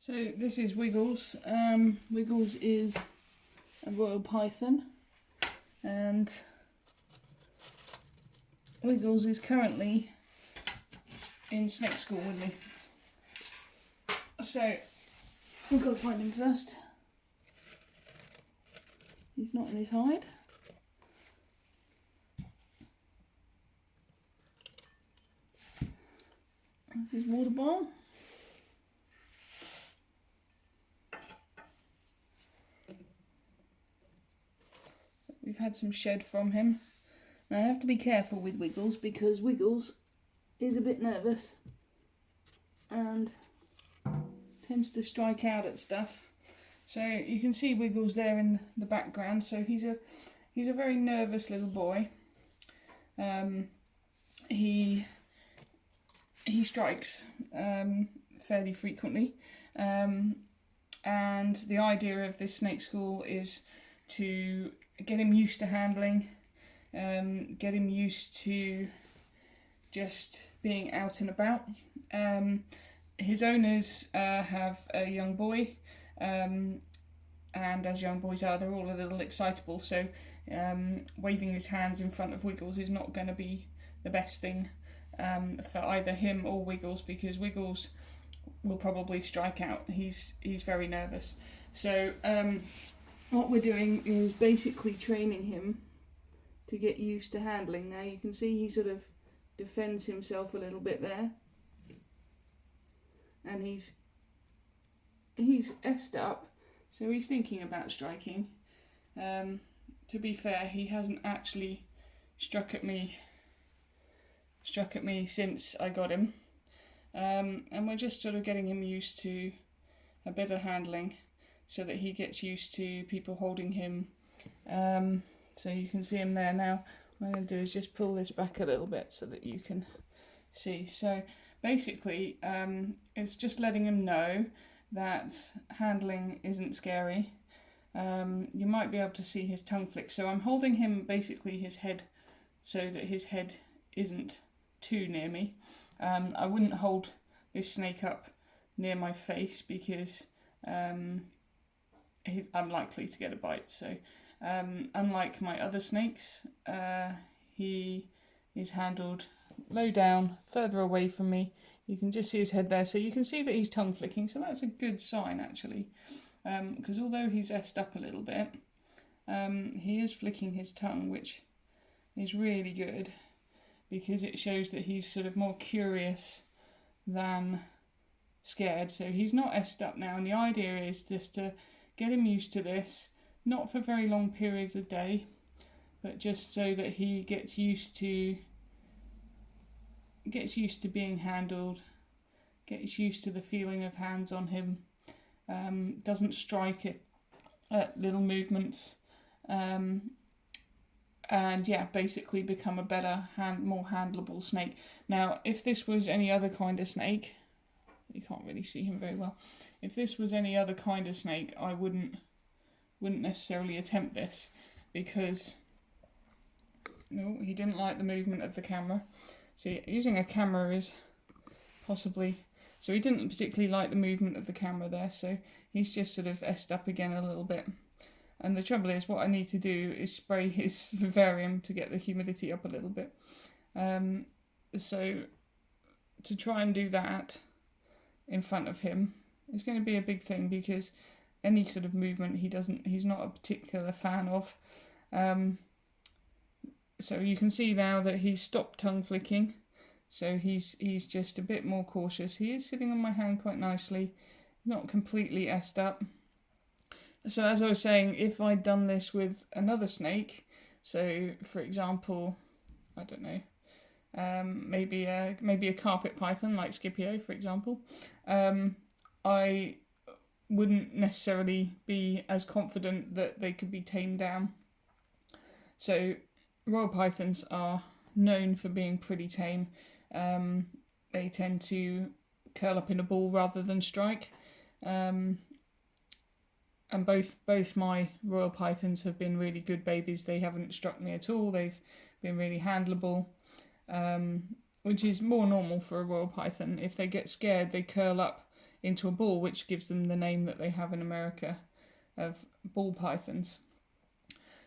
So this is Wiggles. Wiggles is a royal python, and Wiggles is currently in snake school with me. So we've got to find him first. He's not in his hide. That's his water bowl. So we've had some shed from him. Now I have to be careful with Wiggles because Wiggles is a bit nervous and tends to strike out at stuff. So you can see Wiggles there in the background. So he's a very nervous little boy. He strikes fairly frequently, and the idea of this snake school is to get him used to handling, get him used to just being out and about. His owners have a young boy, and as young boys are, they're all a little excitable, so waving his hands in front of Wiggles is not going to be the best thing for either him or Wiggles, because Wiggles will probably strike out. He's very nervous. So what we're doing is basically training him to get used to handling. Now you can see he sort of defends himself a little bit there, and he's S-ed up, so he's thinking about striking. To be fair, he hasn't actually struck at me since I got him, and we're just sort of getting him used to a bit of handling so that he gets used to people holding him. So you can see him there now. What I'm going to do is just pull this back a little bit so that you can see. So basically it's just letting him know that handling isn't scary. You might be able to see his tongue flick. So I'm holding him, basically his head, so that his head isn't too near me. I wouldn't hold this snake up near my face because I'm likely to get a bite. So unlike my other snakes, he is handled low down, further away from me. You can just see his head there, so you can see that he's tongue flicking, so that's a good sign actually, because although he's S-ed up a little bit, he is flicking his tongue, which is really good because it shows that he's sort of more curious than scared. So he's not S-ed up now, and the idea is just to get him used to this, not for very long periods of day, but just so that he gets used to being handled, gets used to the feeling of hands on him, doesn't strike it at little movements, and yeah, basically become a better, more handleable snake. Now, if this was any other kind of snake, you can't really see him very well. If this was any other kind of snake, I wouldn't necessarily attempt this, because no, he didn't like the movement of the camera. See, using a camera is possibly... So he didn't particularly like the movement of the camera there, so he's just sort of S-ed up again a little bit. And the trouble is, what I need to do is spray his vivarium to get the humidity up a little bit. So to try and do that in front of him is going to be a big thing, because any sort of movement he's not a particular fan of. So you can see now that he's stopped tongue flicking, so he's just a bit more cautious. He is sitting on my hand quite nicely, not completely S-ed up. So as I was saying, if I'd done this with another snake, so for example, I don't know, maybe a carpet python like Scipio, for example, I wouldn't necessarily be as confident that they could be tamed down. So royal pythons are known for being pretty tame. They tend to curl up in a ball rather than strike. And both my royal pythons have been really good babies. They haven't struck me at all. They've been really handleable, which is more normal for a royal python. If they get scared, they curl up into a ball, which gives them the name that they have in America of ball pythons.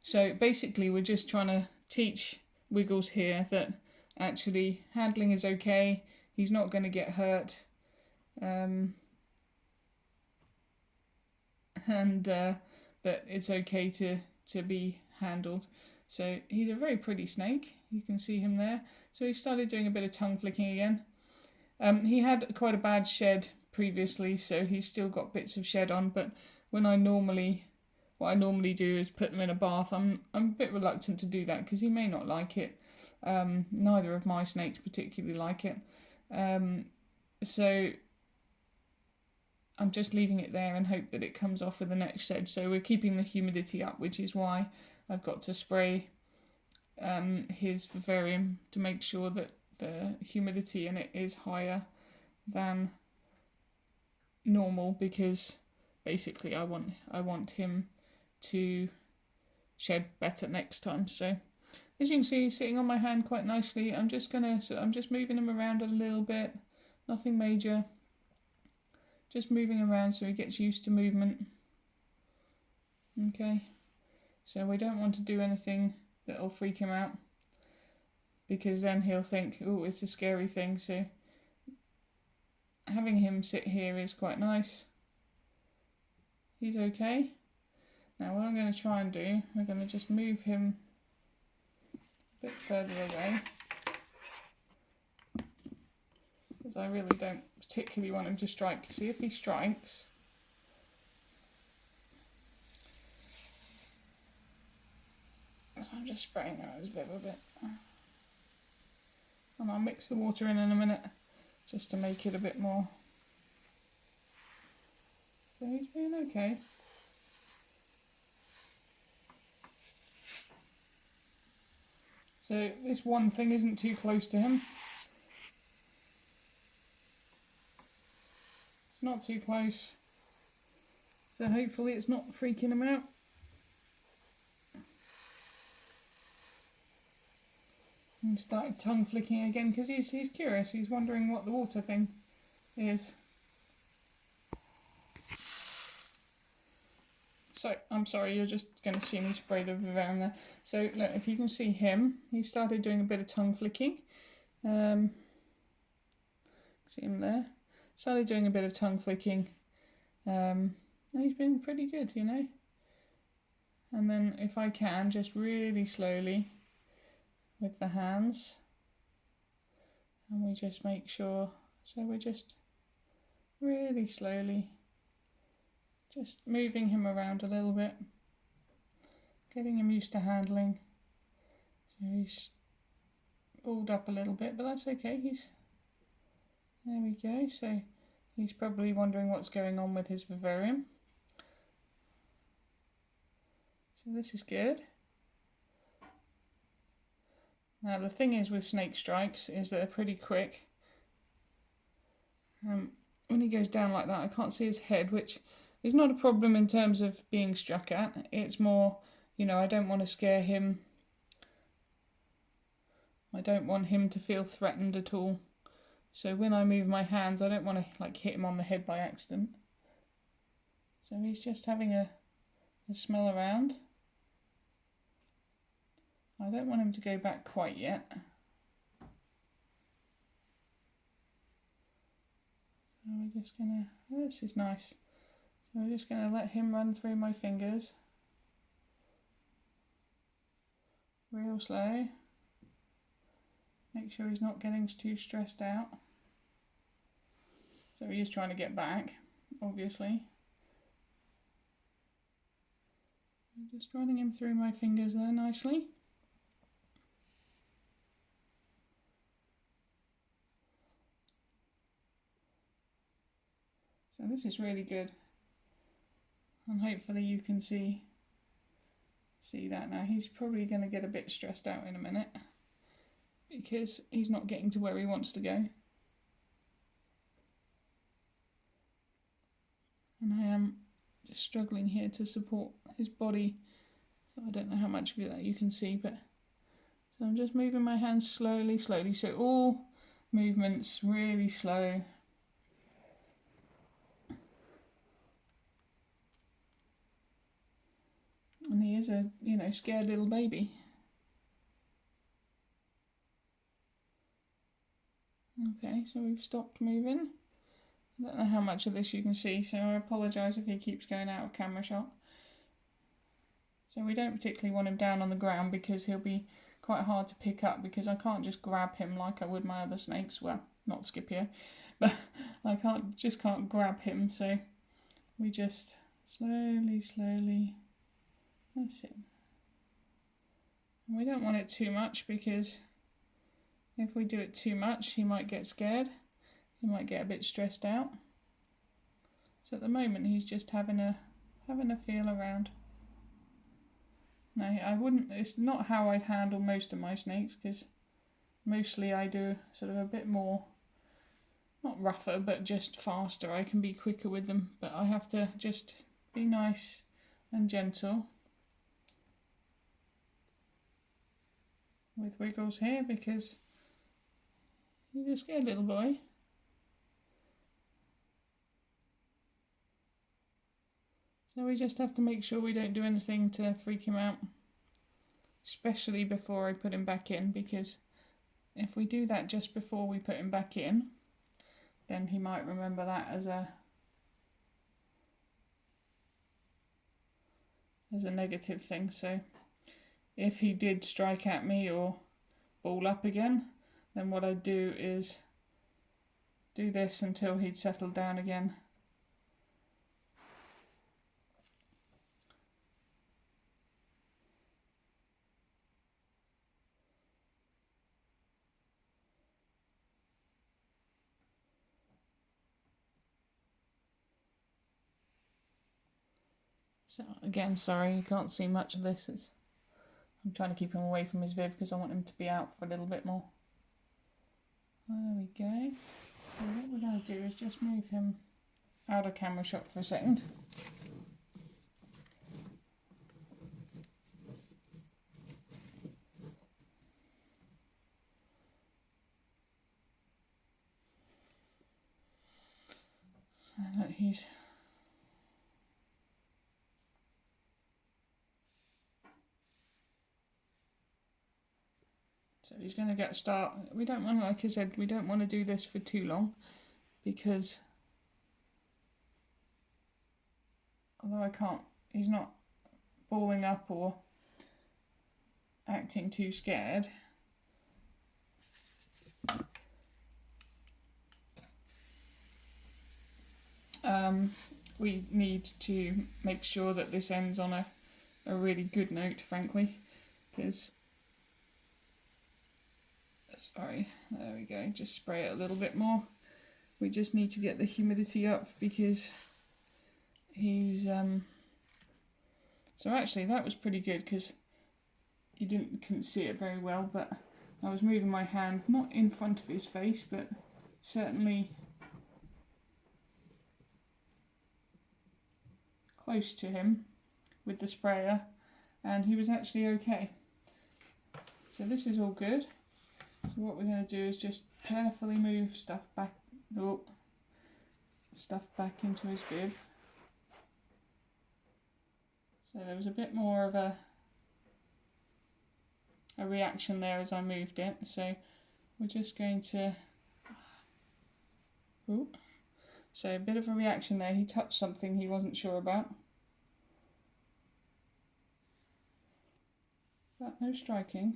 So basically we're just trying to teach Wiggles here that actually handling is okay, he's not going to get hurt, and that it's okay to be handled. So he's a very pretty snake, you can see him there. So he started doing a bit of tongue flicking again. He had quite a bad shed previously, so he's still got bits of shed on, but what I normally do is put them in a bath. I'm a bit reluctant to do that because he may not like it. Neither of my snakes particularly like it. So I'm just leaving it there and hope that it comes off with the next shed. So we're keeping the humidity up, which is why I've got to spray his vivarium to make sure that the humidity in it is higher than normal, because basically I want him to shed better next time. So as you can see, he's sitting on my hand quite nicely. I'm just moving him around a little bit, nothing major, just moving around so he gets used to movement. Okay, so we don't want to do anything that'll freak him out, because then he'll think, oh, it's a scary thing. So having him sit here is quite nice. He's okay. Now what I'm going to try and do, we're going to just move him a bit further away, because I really don't particularly want him to strike. See, if he strikes, so I'm just spraying out his viv a bit, and I'll mix the water in a minute just to make it a bit more. So he's being okay. So this one thing isn't too close to him. It's not too close. So hopefully it's not freaking him out. And started tongue flicking again because he's curious. He's wondering what the water thing is. So, I'm sorry, you're just going to see me spray the vivarium there. So, look, if you can see him, he started doing a bit of tongue flicking. See him there? Started doing a bit of tongue flicking. And he's been pretty good, you know. And then, if I can, just really slowly with the hands. And we just make sure, so we're just really slowly just moving him around a little bit, getting him used to handling. So he's balled up a little bit, but that's okay. There we go. So he's probably wondering what's going on with his vivarium. So this is good. Now the thing is with snake strikes is they're pretty quick. When he goes down like that, I can't see his head, which is not a problem in terms of being struck at. It's more, you know, I don't want to scare him. I don't want him to feel threatened at all. So when I move my hands, I don't want to like hit him on the head by accident. So he's just having a smell around. I don't want him to go back quite yet. So we're just gonna, oh, this is nice. So we're just going to let him run through my fingers. Real slow. Make sure he's not getting too stressed out. So he is trying to get back, obviously. I'm just running him through my fingers there nicely. So this is really good. And hopefully you can see that now. He's probably going to get a bit stressed out in a minute because he's not getting to where he wants to go. And I am just struggling here to support his body. So I don't know how much of that you can see, but so I'm just moving my hands slowly. So all movements really slow. is a, you know, scared little baby. Okay, so we've stopped moving. I don't know how much of this you can see, so I apologise if he keeps going out of camera shot. So we don't particularly want him down on the ground because he'll be quite hard to pick up, because I can't just grab him like I would my other snakes. Well, not Scipio, but I can't grab him, so we just slowly, that's it. And we don't want it too much, because if we do it too much, he might get scared. He might get a bit stressed out. So at the moment, he's just having a feel around. No, I wouldn't. It's not how I'd handle most of my snakes, because mostly I do sort of a bit more, not rougher, but just faster. I can be quicker with them, but I have to just be nice and gentle with Wiggles here, because he's a scared little boy. So we just have to make sure we don't do anything to freak him out, especially before I put him back in, because if we do that just before we put him back in, then he might remember that as a negative thing. So if he did strike at me or ball up again, then what I'd do is do this until he'd settled down again. So again, sorry, you can't see much of this. I'm trying to keep him away from his Viv because I want him to be out for a little bit more. There we go. So what we're going to do is just move him out of camera shot for a second. So look, he's... So he's going to get start. We don't want, like I said, we don't want to do this for too long, because although I can't, he's not balling up or acting too scared. We need to make sure that this ends on a really good note, frankly, because, sorry, there we go, just spray it a little bit more. We just need to get the humidity up, because he's, so actually that was pretty good, because you couldn't see it very well, but I was moving my hand, not in front of his face, but certainly close to him with the sprayer, and he was actually okay. So this is all good. So what we're going to do is just carefully move stuff back into his Viv. So there was a bit more of a reaction there as I moved it, so we're just going to... Ooh. So a bit of a reaction there. He touched something he wasn't sure about. But no striking.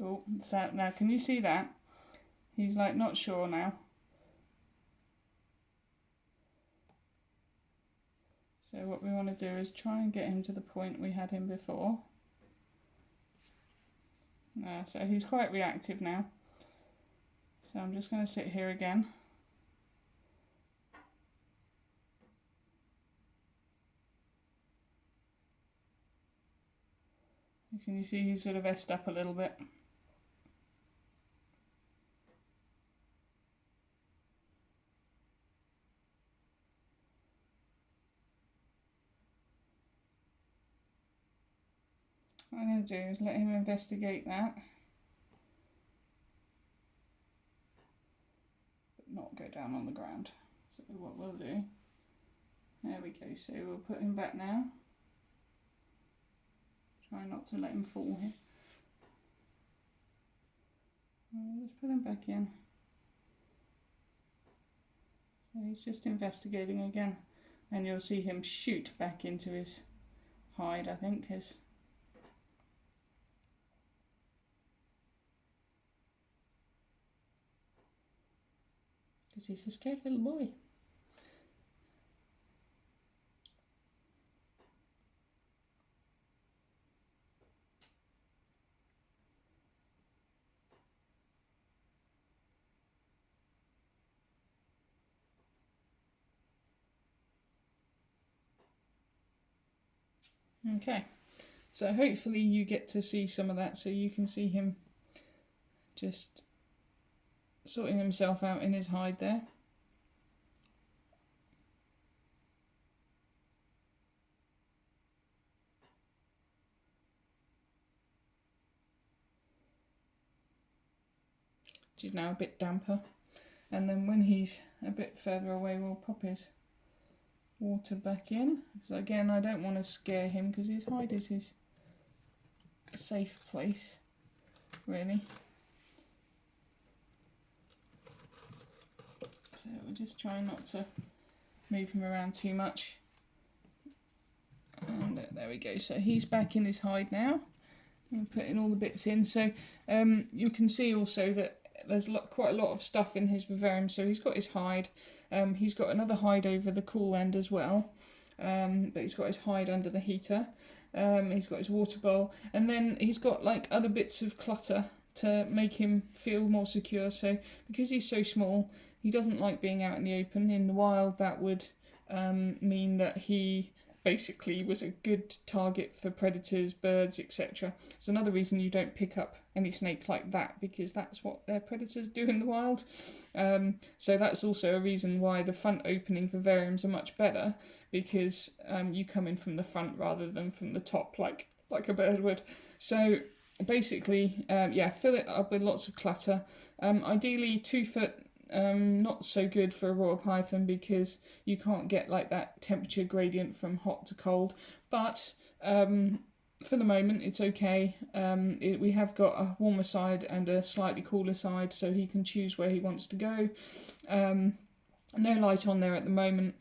Oh, so now can you see that? He's like not sure now. So what we want to do is try and get him to the point we had him before. So he's quite reactive now. So I'm just going to sit here again. Can you see he's sort of essed up a little bit? What I'm going to do is let him investigate that, but not go down on the ground. So what we'll do, there we go, so we'll put him back now. Try not to let him fall here. Just put him back in. So he's just investigating again. And you'll see him shoot back into his hide, I think, because he's a scared little boy. Okay, so hopefully you get to see some of that, so you can see him just sorting himself out in his hide there. Which is now a bit damper. And then when he's a bit further away, we'll pop his water back in. So again, I don't want to scare him because his hide is his safe place, really. So we're just trying not to move him around too much. And there we go. So he's back in his hide now. I'm putting all the bits in. So you can see also that there's quite a lot of stuff in his vivarium. So he's got his hide. He's got another hide over the cool end as well. But he's got his hide under the heater. He's got his water bowl. And then he's got like other bits of clutter to make him feel more secure. So because he's so small, he doesn't like being out in the open. In the wild, that would mean that he basically was a good target for predators, birds, etc. It's another reason you don't pick up any snake like that, because that's what their predators do in the wild. So that's also a reason why the front opening vivariums are much better, because you come in from the front rather than from the top like a bird would. So basically, fill it up with lots of clutter. Ideally 2 foot. Not so good for a royal python because you can't get like that temperature gradient from hot to cold, but for the moment it's okay. We have got a warmer side and a slightly cooler side, so he can choose where he wants to go. No light on there at the moment,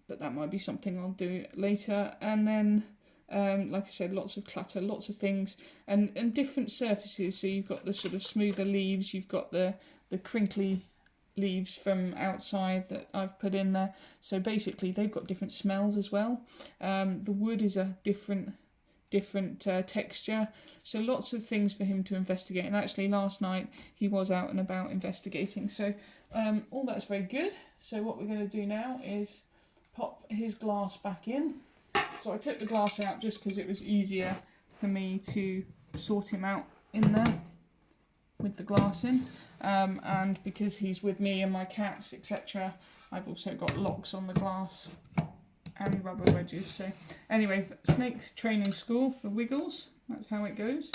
but that might be something I'll do later. And then like I said, lots of clutter, lots of things, and different surfaces. So you've got the sort of smoother leaves, you've got the crinkly leaves from outside that I've put in there. So basically they've got different smells as well. The wood is a different texture. So lots of things for him to investigate. And actually last night he was out and about investigating. So all that's very good. So what we're going to do now is pop his glass back in. So I took the glass out just because it was easier for me to sort him out in there with the glass in. And because he's with me and my cats, etc., I've also got locks on the glass and rubber wedges. So anyway, snake training school for Wiggles, that's how it goes.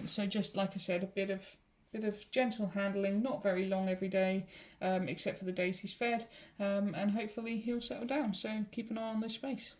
So just like I said, a bit of gentle handling, not very long every day, except for the days he's fed, and hopefully he'll settle down. So keep an eye on this space.